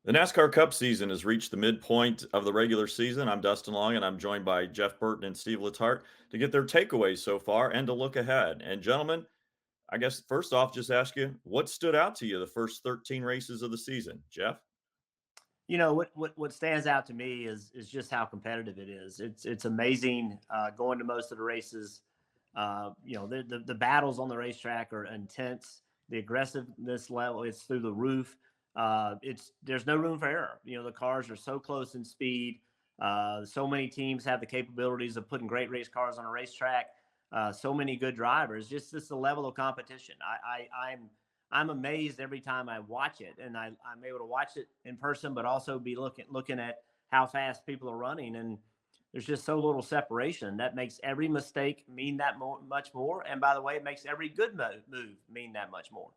The NASCAR Cup season has reached the midpoint of the regular season. I'm Dustin Long, and I'm joined by Jeff Burton and Steve Letarte to get their takeaways so far and to look ahead. And gentlemen, I guess first off, just ask you what stood out to you the first 13 races of the season. Jeff? What stands out to me is just how competitive it is. It's amazing going to most of the races. The battles on the racetrack are intense. The aggressiveness level is through the roof. It's There's no room for error. The cars are so close in speed. So many teams have the capabilities of putting great race cars on a racetrack. So many good drivers. Just the level of competition. I'm amazed every time I watch it, and I'm able to watch it in person, but also be looking at how fast people are running, and there's just so little separation that makes every mistake mean that much more. And by the way, it makes every good move mean that much more.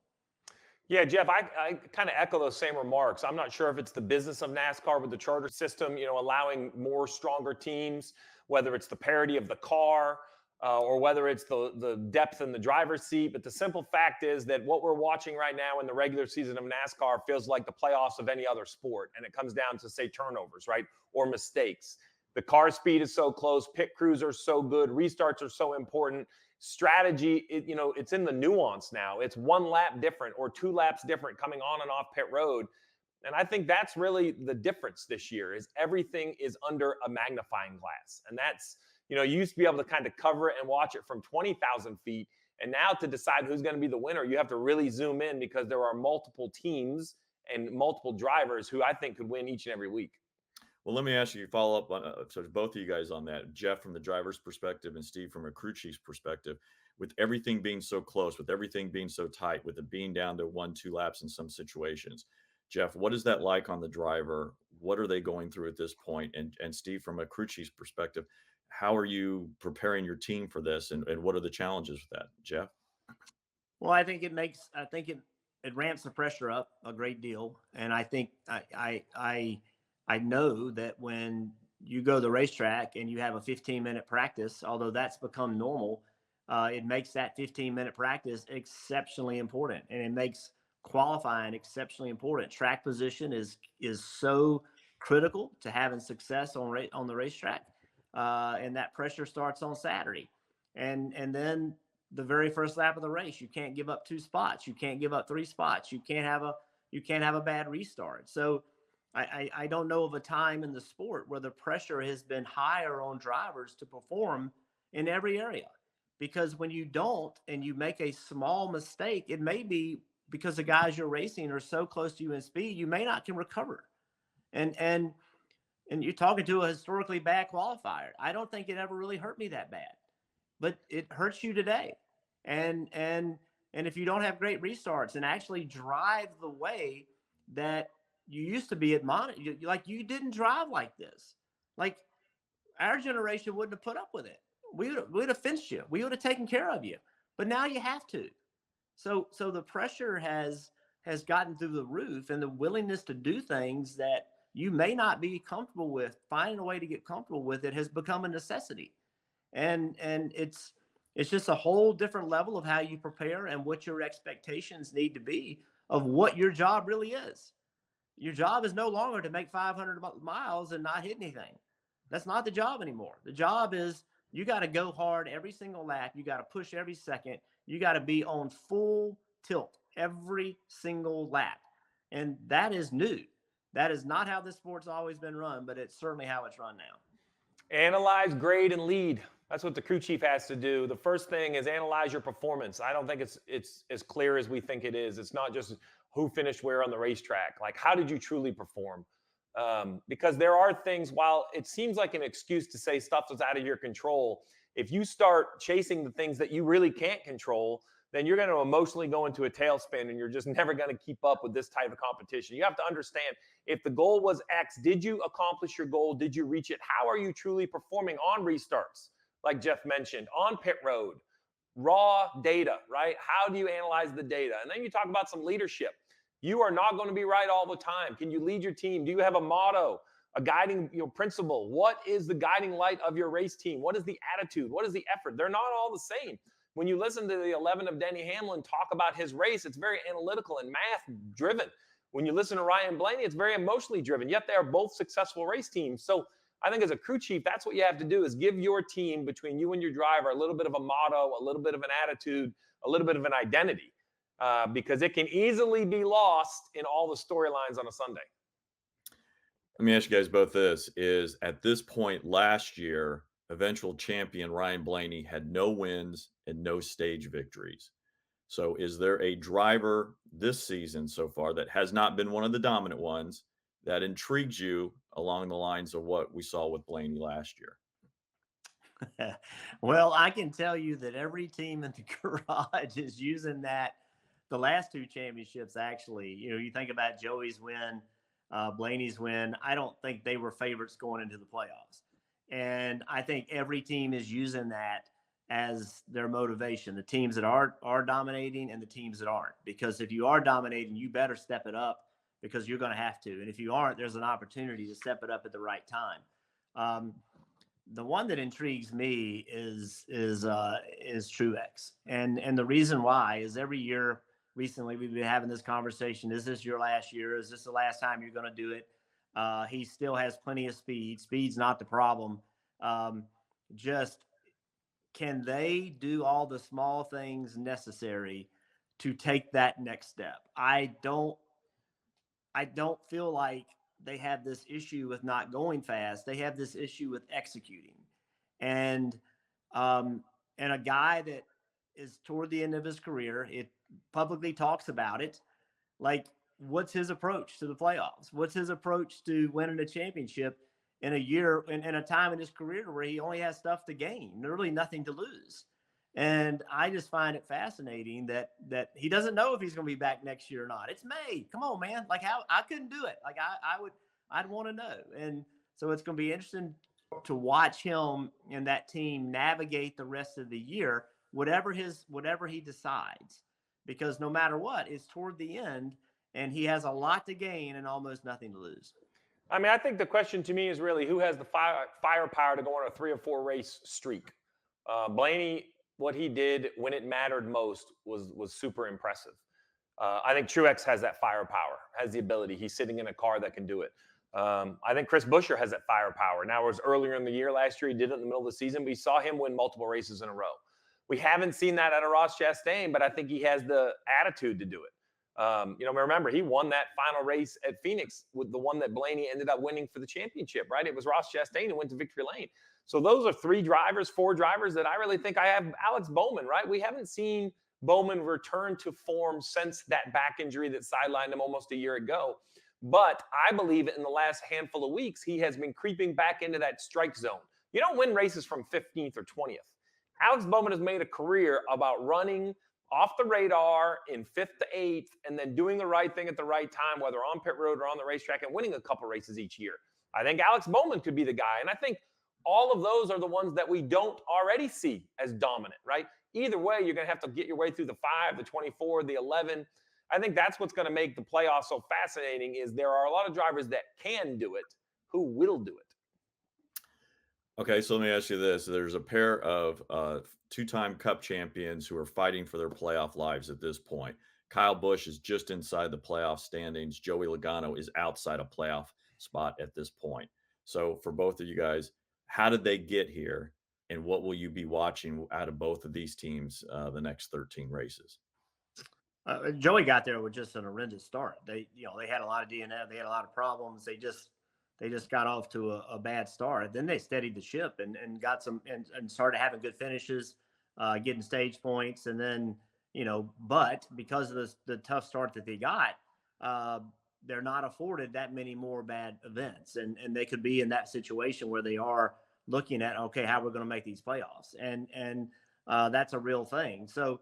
Yeah, Jeff, I kind of echo those same remarks. I'm not sure if it's the business of NASCAR with the charter system, allowing more stronger teams, whether it's the parity of the car, or whether it's the depth in the driver's seat. But the simple fact is that what we're watching right now in the regular season of NASCAR feels like the playoffs of any other sport. And it comes down to, say, turnovers, right? Or mistakes. The car speed is so close. Pit crews are so good. Restarts are so important. Strategy, it's in the nuance now. It's one lap different or two laps different coming on and off pit road. And I think that's really the difference this year is everything is under a magnifying glass. And that's, you used to be able to kind of cover it and watch it from 20,000 feet. And now to decide who's going to be the winner, you have to really zoom in because there are multiple teams and multiple drivers who I think could win each and every week. Well, let me ask you follow up on both of you guys on that. Jeff from the driver's perspective and Steve from a crew chief's perspective. With everything being so close, with everything being so tight, with it being down to 1, 2 laps in some situations, Jeff, what is that like on the driver? What are they going through at this point? And Steve, from a crew chief's perspective, how are you preparing your team for this, and what are the challenges with that, Jeff? Well, I think it ramps the pressure up a great deal, and I think I know that when you go to the racetrack and you have a 15-minute practice, although that's become normal, it makes that 15-minute practice exceptionally important, and it makes qualifying exceptionally important. Track position is so critical to having success on the racetrack, and that pressure starts on Saturday, and then the very first lap of the race, you can't give up 2 spots, you can't give up 3 spots, you can't have a bad restart. So I don't know of a time in the sport where the pressure has been higher on drivers to perform in every area. Because when you don't and you make a small mistake, it may be because the guys you're racing are so close to you in speed, you may not can recover. And you're talking to a historically bad qualifier. I don't think it ever really hurt me that bad, but it hurts you today. And if you don't have great restarts and actually drive the way that you used to be admonished, like you didn't drive like this. Like our generation wouldn't have put up with it. We'd have fenced you. We would have taken care of you. But now you have to. So the pressure has gotten through the roof, and the willingness to do things that you may not be comfortable with, finding a way to get comfortable with it has become a necessity. And it's just a whole different level of how you prepare and what your expectations need to be of what your job really is. Your job is no longer to make 500 miles and not hit anything. That's not the job anymore. The job is you got to go hard every single lap. You got to push every second. You got to be on full tilt every single lap. And that is new. That is not how this sport's always been run, but it's certainly how it's run now. Analyze, grade, and lead. That's what the crew chief has to do. The first thing is analyze your performance. I don't think it's as clear as we think it is. It's not just who finished where on the racetrack. Like, how did you truly perform? Because there are things, while it seems like an excuse to say stuff that's out of your control, if you start chasing the things that you really can't control, then you're going to emotionally go into a tailspin and you're just never going to keep up with this type of competition. You have to understand, if the goal was X, did you accomplish your goal? Did you reach it? How are you truly performing on restarts? Like Jeff mentioned, on pit road, raw data, right? How do you analyze the data? And then you talk about some leadership. You are not going to be right all the time. Can you lead your team? Do you have a motto, a guiding principle? What is the guiding light of your race team? What is the attitude? What is the effort? They're not all the same. When you listen to the 11 of Denny Hamlin talk about his race, it's very analytical and math driven. When you listen to Ryan Blaney, it's very emotionally driven, yet they are both successful race teams. So I think as a crew chief, that's what you have to do, is give your team, between you and your driver, a little bit of a motto, a little bit of an attitude, a little bit of an identity, because it can easily be lost in all the storylines on a Sunday. Let me ask you guys both this. Is at this point last year, eventual champion Ryan Blaney had no wins and no stage victories. So is there a driver this season so far that has not been one of the dominant ones that intrigues you along the lines of what we saw with Blaney last year? Well, I can tell you that every team in the garage is using that. The last two championships, actually, you think about Joey's win, Blaney's win. I don't think they were favorites going into the playoffs. And I think every team is using that as their motivation, the teams that are dominating and the teams that aren't. Because if you are dominating, you better step it up, because you're going to have to. And if you aren't, there's an opportunity to step it up at the right time. The one that intrigues me is Truex. And the reason why is every year recently we've been having this conversation. Is this your last year? Is this the last time you're going to do it? He still has plenty of speed. Speed's not the problem. Just can they do all the small things necessary to take that next step? I don't feel like they have this issue with not going fast. They have this issue with executing. And a guy that is toward the end of his career, it publicly talks about it. Like, what's his approach to the playoffs? What's his approach to winning a championship in a year, in a time in his career where he only has stuff to gain, really nothing to lose? And I just find it fascinating that he doesn't know if he's going to be back next year or not. It's May. Come on, man. Like, how I couldn't do it. Like, I'd want to know. And so it's going to be interesting to watch him and that team navigate the rest of the year, whatever he decides, because no matter what, it's toward the end and he has a lot to gain and almost nothing to lose. I mean, I think the question to me is really who has the firepower to go on a 3 or 4 race streak. Blaney, what he did when it mattered most was super impressive. I think Truex has that firepower, has the ability. He's sitting in a car that can do it. I think Chris Buescher has that firepower. Now, it was earlier in the year last year. He did it in the middle of the season. We saw him win multiple races in a row. We haven't seen that out of Ross Chastain, but I think he has the attitude to do it. Remember, he won that final race at Phoenix with the one that Blaney ended up winning for the championship, right? It was Ross Chastain who went to victory lane. So those are 4 drivers that I really think. I have Alex Bowman, right? We haven't seen Bowman return to form since that back injury that sidelined him almost a year ago. But I believe in the last handful of weeks, he has been creeping back into that strike zone. You don't win races from 15th or 20th. Alex Bowman has made a career about running off the radar in 5th to 8th and then doing the right thing at the right time, whether on pit road or on the racetrack, and winning a couple races each year. I think Alex Bowman could be the guy. And I think all of those are the ones that we don't already see as dominant, right? Either way, you're going to have to get your way through the 5, the 24, the 11. I think that's what's going to make the playoffs so fascinating, is there are a lot of drivers that can do it. Who will do it? Okay, so let me ask you this. There's a pair of 2-time Cup champions who are fighting for their playoff lives at this point. Kyle Busch is just inside the playoff standings. Joey Logano is outside a playoff spot at this point. So for both of you guys, how did they get here, and what will you be watching out of both of these teams the next 13 races? Joey got there with just an horrendous start. They had a lot of DNF. They had a lot of problems. They just got off to a bad start. Then they steadied the ship and got some and started having good finishes, getting stage points. And then, but because of the tough start that they got, they're not afforded that many more bad events. And they could be in that situation where they are looking at, okay, how we're going to make these playoffs. And that's a real thing. So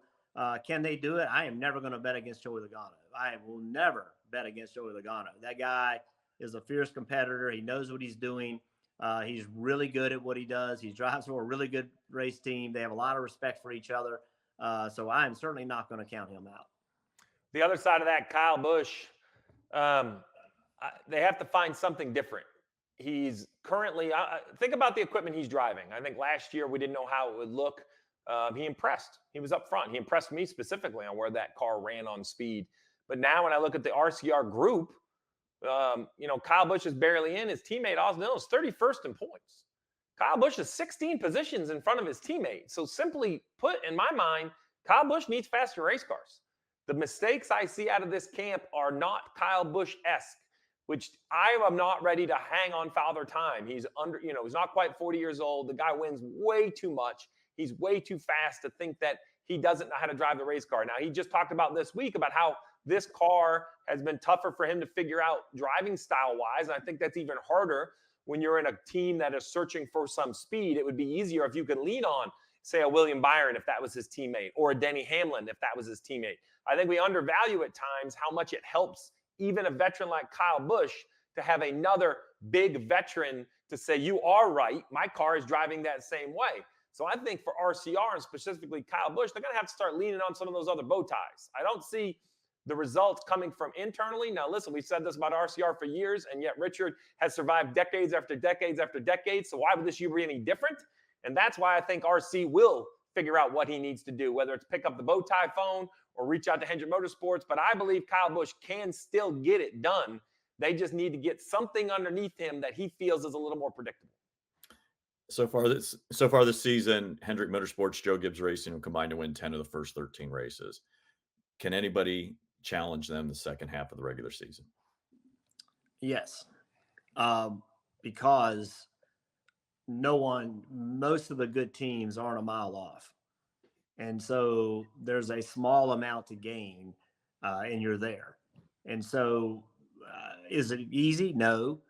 can they do it? I am never going to bet against Joey Logano. I will never bet against Joey Logano. That guy is a fierce competitor. He knows what he's doing. He's really good at what he does. He drives for a really good race team. They have a lot of respect for each other. So I'm certainly not going to count him out. The other side of that, Kyle Busch, they have to find something different. He's currently, think about the equipment he's driving. I think last year we didn't know how it would look. He impressed. He was up front. He impressed me specifically on where that car ran on speed. But now when I look at the RCR group, Kyle Busch is barely in. His teammate Austin Dillon is 31st in points. Kyle Busch is 16 positions in front of his teammate. So simply put, in my mind, Kyle Busch needs faster race cars. The mistakes I see out of this camp are not Kyle Busch-esque, which I am not ready to hang on Father Time. He's he's not quite 40 years old. The guy wins way too much. He's way too fast to think that he doesn't know how to drive the race car. Now, he just talked about this week about how this car has been tougher for him to figure out driving style-wise, and I think that's even harder when you're in a team that is searching for some speed. It would be easier if you could lean on, say, a William Byron if that was his teammate, or a Denny Hamlin if that was his teammate. I think we undervalue at times how much it helps even a veteran like Kyle Busch to have another big veteran to say, you are right, my car is driving that same way. So I think for RCR and specifically Kyle Busch, they're going to have to start leaning on some of those other bow ties. I don't see the results coming from internally. Now, listen, we've said this about RCR for years, and yet Richard has survived decades after decades after decades. So why would this year be any different? And that's why I think RC will figure out what he needs to do, whether it's pick up the bow tie phone or reach out to Hendrick Motorsports. But I believe Kyle Busch can still get it done. They just need to get something underneath him that he feels is a little more predictable. So far this season, Hendrick Motorsports, Joe Gibbs Racing have combined to win 10 of the first 13 races. Can anybody challenge them the second half of the regular season? Yes, because most of the good teams aren't a mile off. And so there's a small amount to gain, and you're there. And so is it easy? No.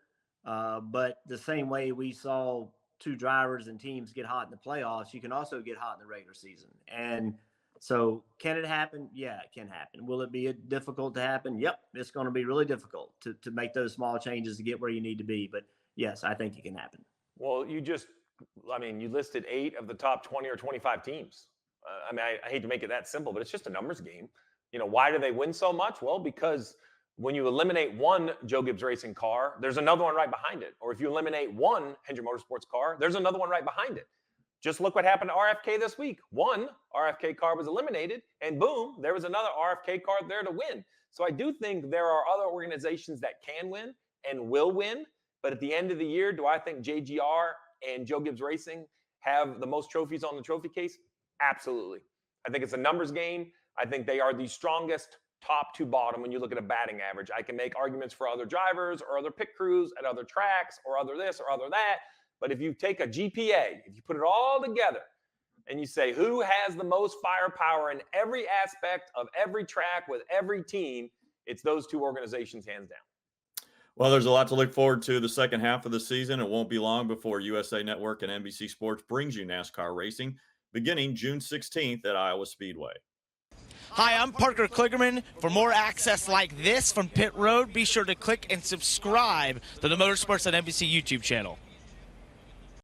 But the same way we saw two drivers and teams get hot in the playoffs, you can also get hot in the regular season. And so can it happen? Yeah, it can happen. Will it be difficult to happen? Yep, it's going to be really difficult to make those small changes to get where you need to be. But yes, I think it can happen. Well, you listed 8 of the top 20 or 25 teams. I hate to make it that simple, but it's just a numbers game. Why do they win so much? Well, because when you eliminate one Joe Gibbs Racing car, there's another one right behind it. Or if you eliminate one Hendrick Motorsports car, there's another one right behind it. Just look what happened to RFK this week. One RFK car was eliminated, and boom, there was another RFK car there to win. So I do think there are other organizations that can win and will win. But at the end of the year, do I think JGR and Joe Gibbs Racing have the most trophies on the trophy case? Absolutely. I think it's a numbers game. I think they are the strongest top to bottom when you look at a batting average. I can make arguments for other drivers or other pit crews at other tracks or other this or other that. But if you take a GPA, if you put it all together and you say who has the most firepower in every aspect of every track with every team, it's those two organizations hands down. Well, there's a lot to look forward to the second half of the season. It won't be long before USA Network and NBC Sports brings you NASCAR racing beginning June 16th at Iowa Speedway. Hi, I'm Parker Kligerman. For more access like this from Pit Road, be sure to click and subscribe to the Motorsports on NBC YouTube channel.